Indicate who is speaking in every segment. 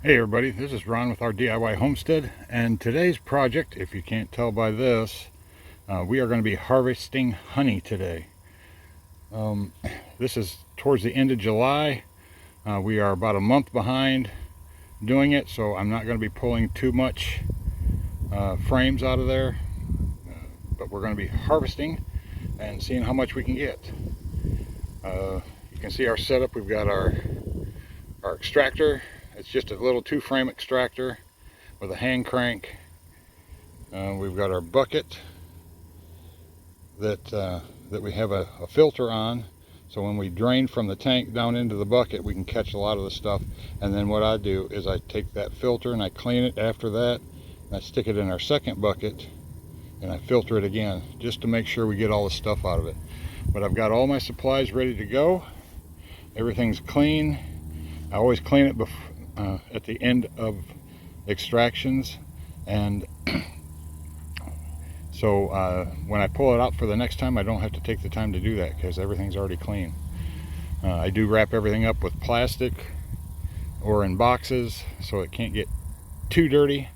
Speaker 1: Hey everybody, this is Ron with our DIY Homestead, and today's project, if you can't tell by this, we are going to be harvesting honey today. Um, this is towards the end of July. We are about a month behind doing it, so I'm not going to be pulling too much frames out of there, but we're going to be harvesting and seeing how much we can get. You can see our setup. We've got our extractor. It's just a little 2-frame extractor with a hand crank. We've got our bucket that we have a filter on, so when we drain from the tank down into the bucket we can catch a lot of the stuff. And then what I do is I take that filter and I clean it after that, and I stick it in our second bucket and I filter it again just to make sure we get all the stuff out of it. But I've got all my supplies ready to go. Everything's clean. I always clean it at the end of extractions, and so when I pull it out for the next time, I don't have to take the time to do that because everything's already clean. I do wrap everything up with plastic or in boxes so it can't get too dirty.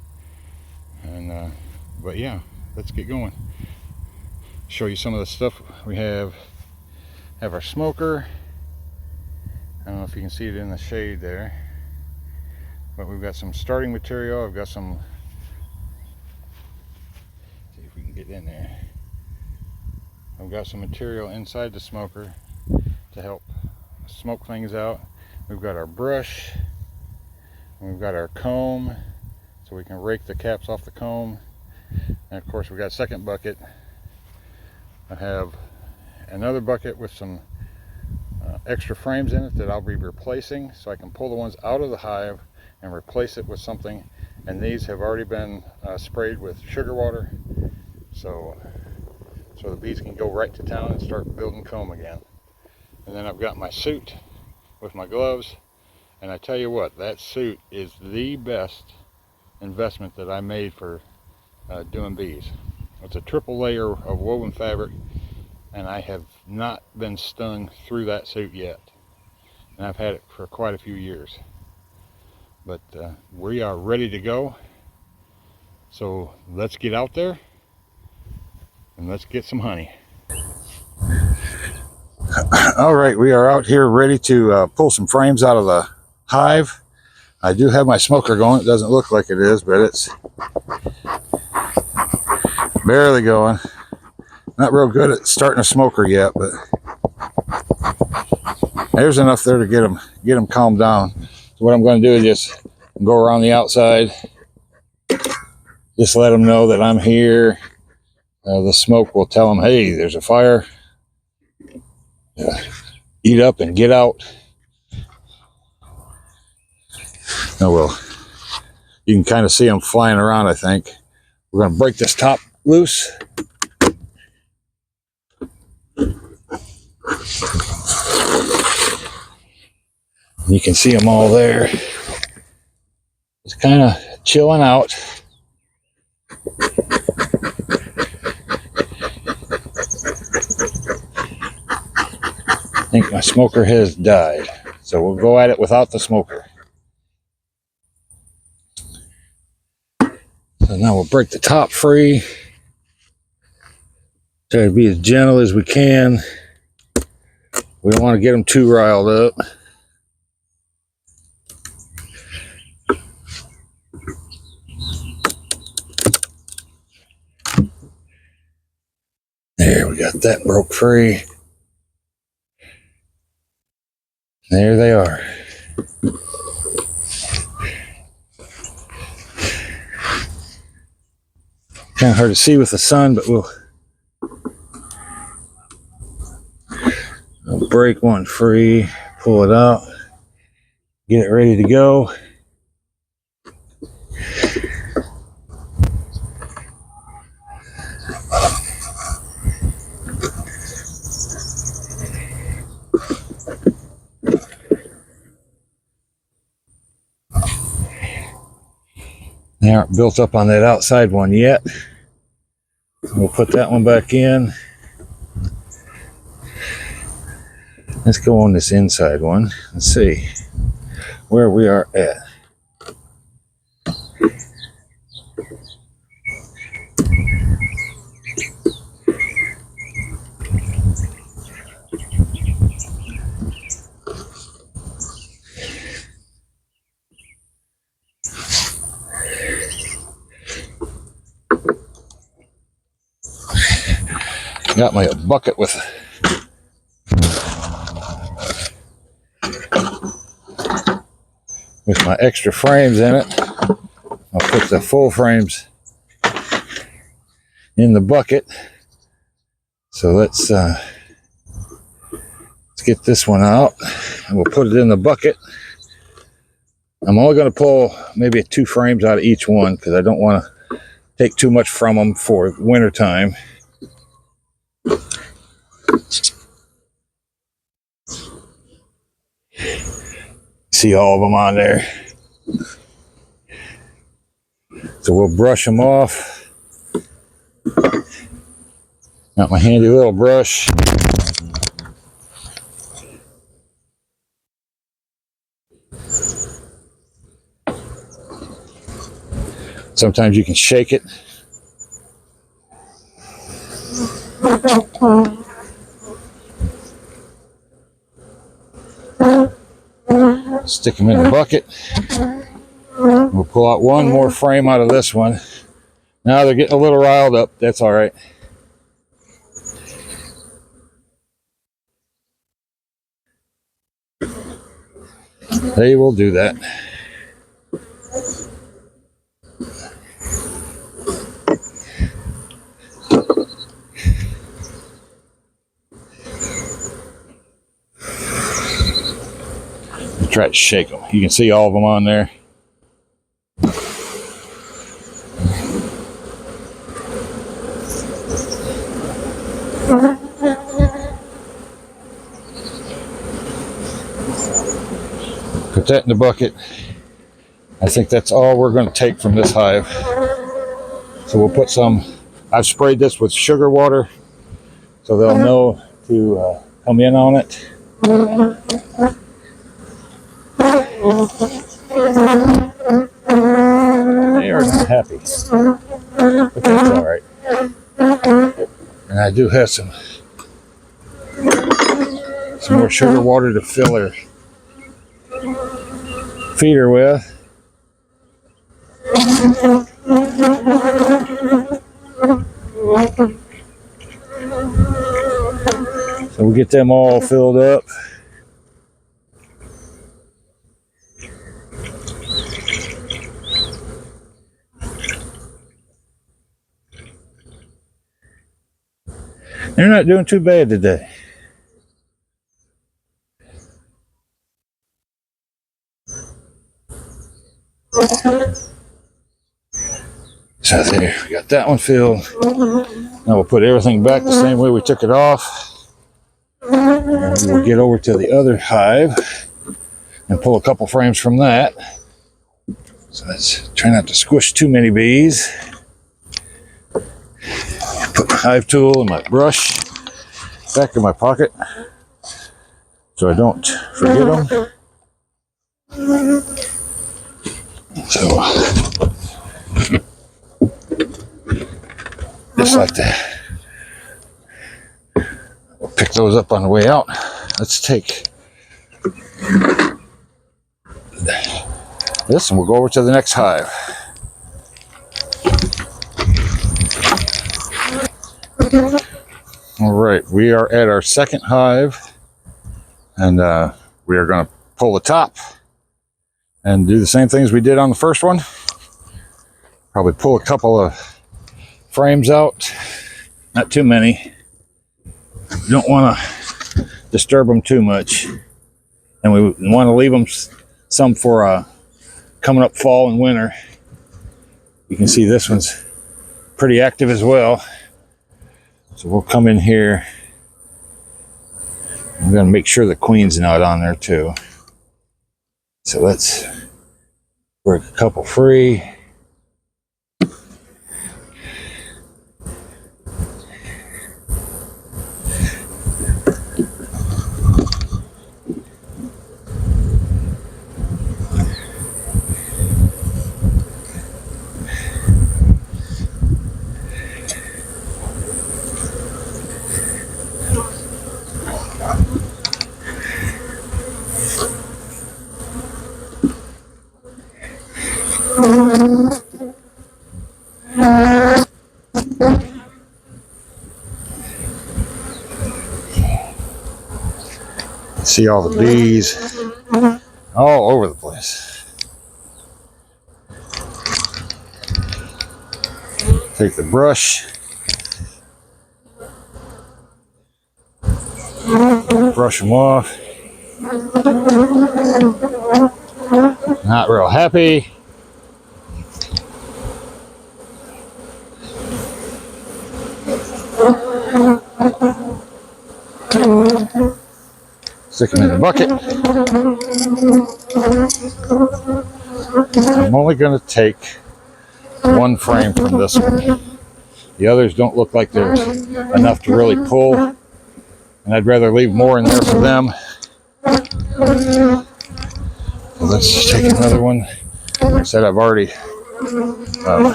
Speaker 1: And but yeah, let's get going. Show you some of the stuff we have. Our smoker. I don't know if you can see it in the shade there, but we've got some starting material. I've got some, see if we can get in there. I've got some material inside the smoker to help smoke things out. We've got our brush, and we've got our comb so we can rake the caps off the comb. And of course we've got a second bucket. I have another bucket with some extra frames in it that I'll be replacing, so I can pull the ones out of the hive and replace it with something. And these have already been sprayed with sugar water, so the bees can go right to town and start building comb again. And then I've got my suit with my gloves, and I tell you what, that suit is the best investment that I made for doing bees. It's a triple layer of woven fabric, and I have not been stung through that suit yet, and I've had it for quite a few years. But we are ready to go, so let's get out there and let's get some honey. All right, we are out here ready to pull some frames out of the hive. I do have my smoker going. It doesn't look like it is, but it's barely going. Not real good at starting a smoker yet, but there's enough there to get them calmed down. So what I'm going to do is just go around the outside, just let them know that I'm here. The smoke will tell them, hey, there's a fire. Eat up and get out. Oh well, you can kind of see them flying around. I think we're going to break this top loose. You can see them all there. It's kind of chilling out. I think my smoker has died, so we'll go at it without the smoker. So now we'll break the top free. Try to be as gentle as we can. We don't want to get them too riled up. There, we got that broke free. There they are. Kind of hard to see with the sun, but we'll break one free, pull it out, get it ready to go. They aren't built up on that outside one yet. We'll put that one back in. Let's go on this inside one and see where we are at. Got my bucket with my extra frames in it. I'll put the full frames in the bucket. So let's get this one out and we'll put it in the bucket. I'm only going to pull maybe 2 frames out of each one because I don't want to take too much from them for winter time. See all of them on there. So we'll brush them off. Got my handy little brush. Sometimes you can shake it. Stick them in the bucket. We'll pull out one more frame out of this one. Now they're getting a little riled up. That's all right. They will do that. Try to shake them. You can see all of them on there. Put that in the bucket. I think that's all we're going to take from this hive. So we'll put some, I've sprayed this with sugar water so they'll know to come in on it. They are not happy, but that's all right. And I do have some more sugar water to fill her feeder with. So we'll get them all filled up. They're not doing too bad today. So there, we got that one filled. Now we'll put everything back the same way we took it off. And we'll get over to the other hive and pull a couple frames from that. So let's try not to squish too many bees. Put my hive tool and my brush back in my pocket so I don't forget them. So just like that. We'll pick those up on the way out. Let's take this and we'll go over to the next hive. All right, we are at our second hive and we are going to pull the top and do the same things we did on the first one. Probably pull a couple of frames out, not too many. You don't want to disturb them too much, and we want to leave them some for coming up fall and winter. You can see this one's pretty active as well, so we'll come in here. I'm going to make sure the queen's not on there too. So let's break a couple free. See all the bees all over the place. Take the brush, brush them off. Not real happy. Stick them in the bucket. I'm only going to take one frame from this one. The others don't look like they're enough to really pull, and I'd rather leave more in there for them. So let's take another one. Like I said, I've already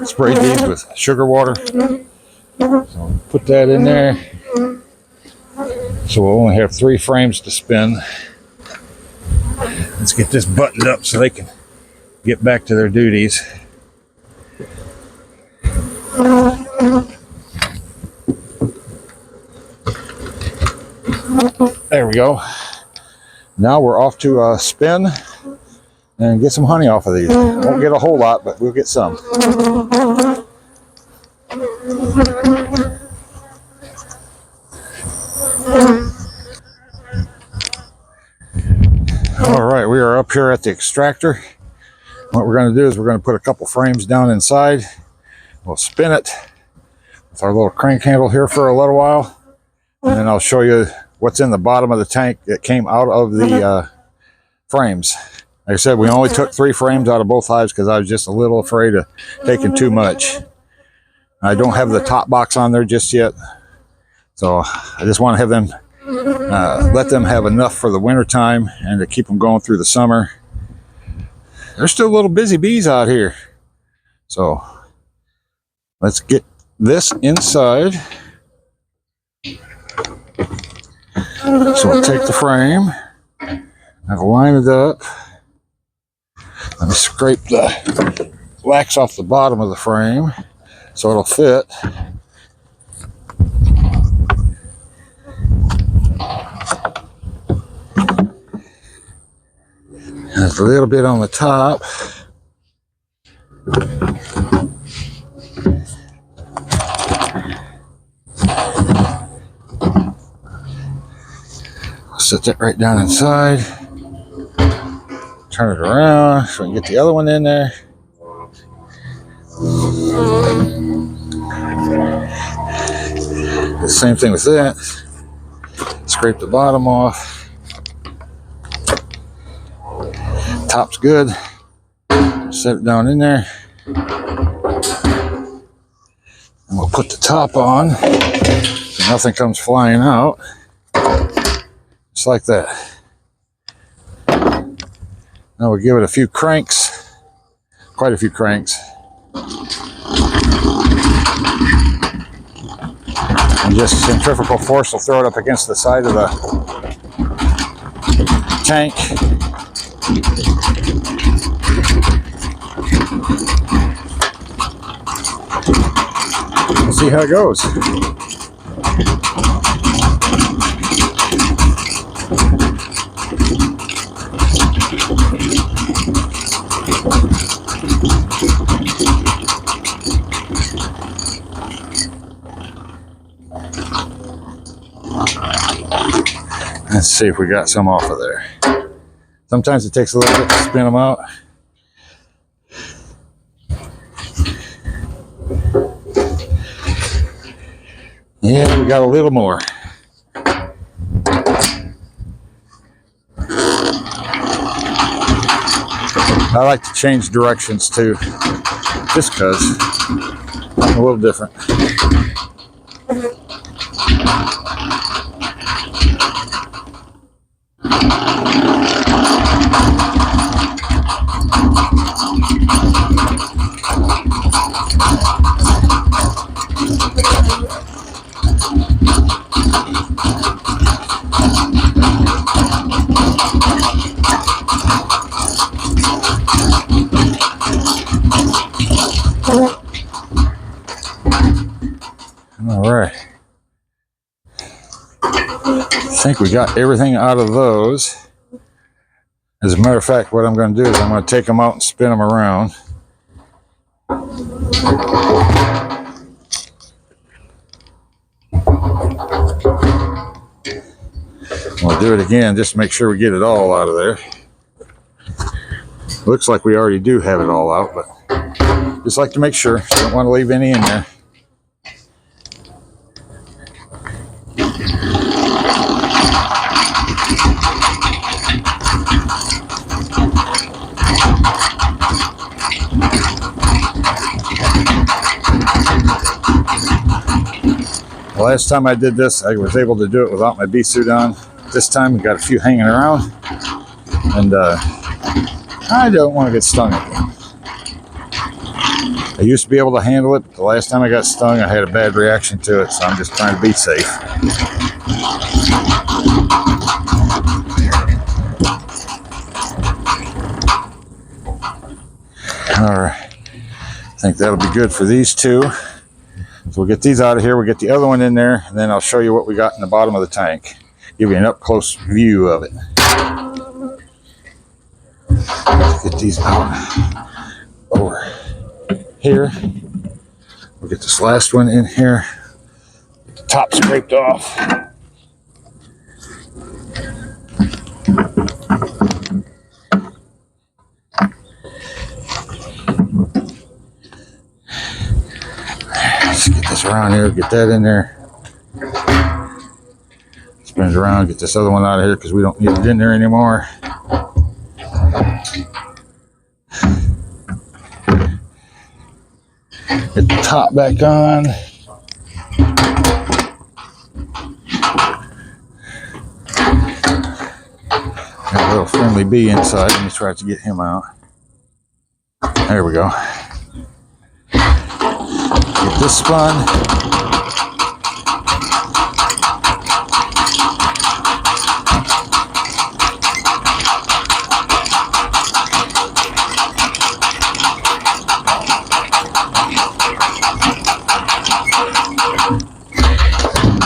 Speaker 1: sprayed these with sugar water. So put that in there. So we'll only have 3 frames to spin. Let's get this buttoned up so they can get back to their duties. There we go. Now we're off to spin and get some honey off of these. Won't get a whole lot, but we'll get some. All right, we are up here at the extractor. What we're going to do is we're going to put a couple frames down inside. We'll spin it with our little crank handle here for a little while, and then I'll show you what's in the bottom of the tank that came out of the frames. Like I said, we only took 3 frames out of both hives because I was just a little afraid of taking too much. I don't have the top box on there just yet, so I just want to have them let them have enough for the winter time and to keep them going through the summer. There's still little busy bees out here, so let's get this inside. So we'll take the frame and line it up. Let me scrape the wax off the bottom of the frame so it'll fit. There's a little bit on the top. Set that right down inside. Turn it around so we can get the other one in there. The same thing with that. Scrape the bottom off. Top's good. Set it down in there. And we'll put the top on so nothing comes flying out. Just like that. Now we'll give it a few cranks. Quite a few cranks. And just centrifugal force will throw it up against the side of the tank. We'll see how it goes. Let's see if we got some off of there. Sometimes it takes a little bit to spin them out. Yeah, we got a little more. I like to change directions too, just because a little different. think we got everything out of those. As a matter of fact, what I'm going to do is I'm going to take them out and spin them around. We'll do it again just to make sure we get it all out of there. Looks like we already do have it all out, but just like to make sure. Don't want to leave any in there. Last time I did this, I was able to do it without my bee suit on. This time we got a few hanging around, and I don't want to get stung again. I used to be able to handle it, but the last time I got stung, I had a bad reaction to it, so I'm just trying to be safe. All right, I think that'll be good for these two. So we'll get these out of here, we'll get the other one in there, and then I'll show you what we got in the bottom of the tank. Give you an up-close view of it. Let's get these out over here. We'll get this last one in here. Get the top scraped off. Let's get this around here, get that in there. Spin it around, get this other one out of here because we don't need it in there anymore. Get the top back on. Got a little friendly bee inside. Let me try to get him out. There we go. Get this spun.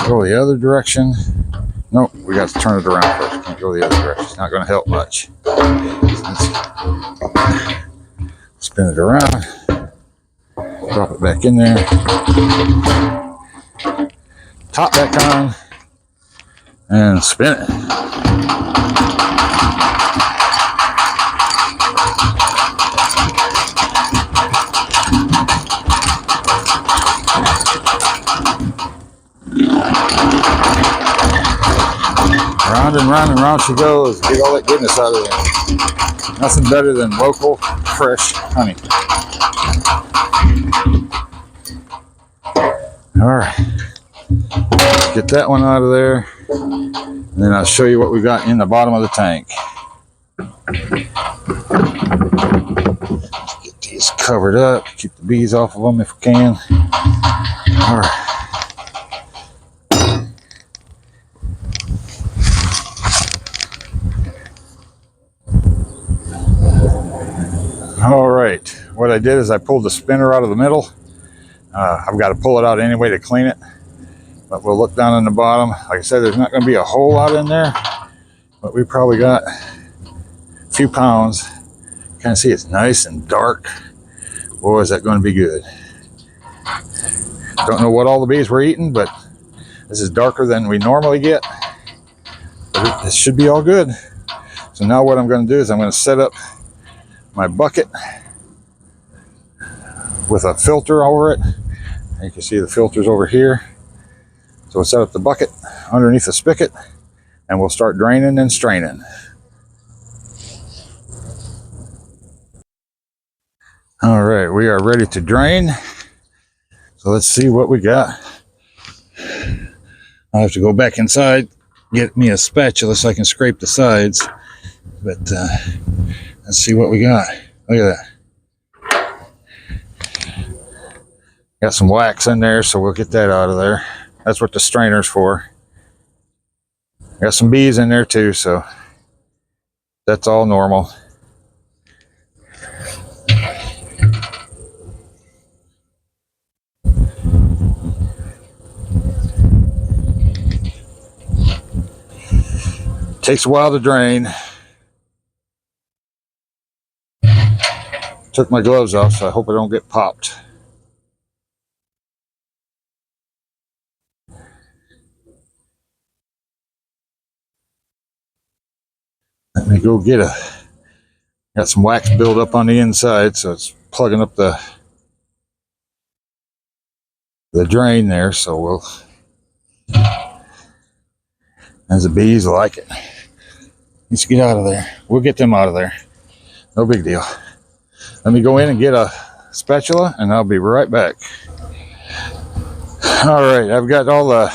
Speaker 1: Go the other direction. Nope, we got to turn it around first. Can't go the other direction. It's not going to help much. Let's spin it around. Drop it back in there. Top back on. And spin it. Round and round and round she goes. Get all that goodness out of there. Nothing better than local, fresh honey. All right. Get that one out of there. And then I'll show you what we got in the bottom of the tank. Get these covered up. Keep the bees off of them if we can. All right. All right, what I did is I pulled the spinner out of the middle. I've got to pull it out anyway to clean it, but we'll look down in the bottom. Like I said, there's not going to be a whole lot in there, but we probably got a few pounds. You can see it's nice and dark. Boy, is that going to be good. Don't know what all the bees were eating, but this is darker than we normally get. But it should be all good. So now what I'm going to do is I'm going to set up my bucket with a filter over it. You can see the filters over here. So we'll set up the bucket underneath the spigot and we'll start draining and straining. All right, we are ready to drain. So let's see what we got. I'll have to go back inside, get me a spatula so I can scrape the sides. But let's see what we got. Look at that. Got some wax in there, so we'll get that out of there. That's what the strainer's for. Got some bees in there too, so that's all normal. Takes a while to drain. Took my gloves off, so I hope I don't get popped. Let me go get got some wax build up on the inside, so it's plugging up the drain there, so as the bees like it. Let's get out of there. We'll get them out of there. No big deal. Let me go in and get a spatula, and I'll be right back. All right, I've got all the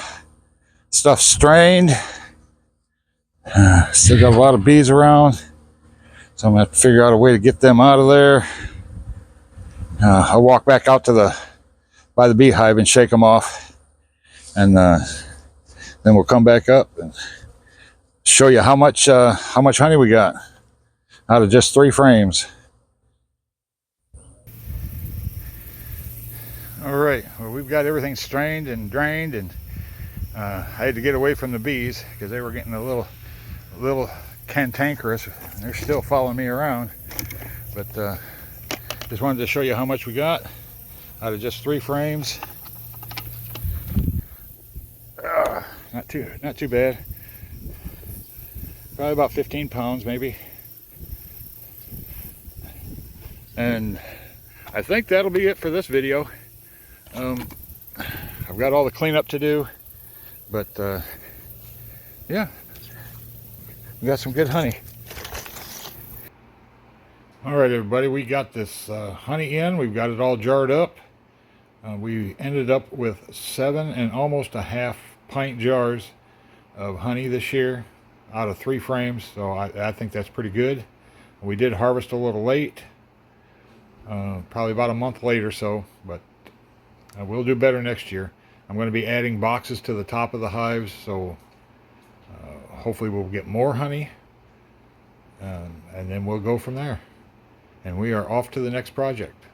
Speaker 1: stuff strained. Still got a lot of bees around, so I'm gonna have to figure out a way to get them out of there. I'll walk back out to by the beehive and shake them off, and then we'll come back up and show you how much honey we got out of just 3 frames. All right, well, we've got everything strained and drained, and I had to get away from the bees because they were getting a little cantankerous. They're still following me around, but just wanted to show you how much we got out of just 3 frames. Not too bad. Probably about 15 pounds maybe. And I think that'll be it for this video. I've got all the cleanup to do, but yeah, we got some good honey. All right, everybody, we got this honey in. We've got it all jarred up. We ended up with 7 and almost a half pint jars of honey this year out of 3 frames, so I think that's pretty good. We did harvest a little late, probably about a month late or so, but we'll do better next year. I'm going to be adding boxes to the top of the hives, so hopefully we'll get more honey, and then we'll go from there. And we are off to the next project.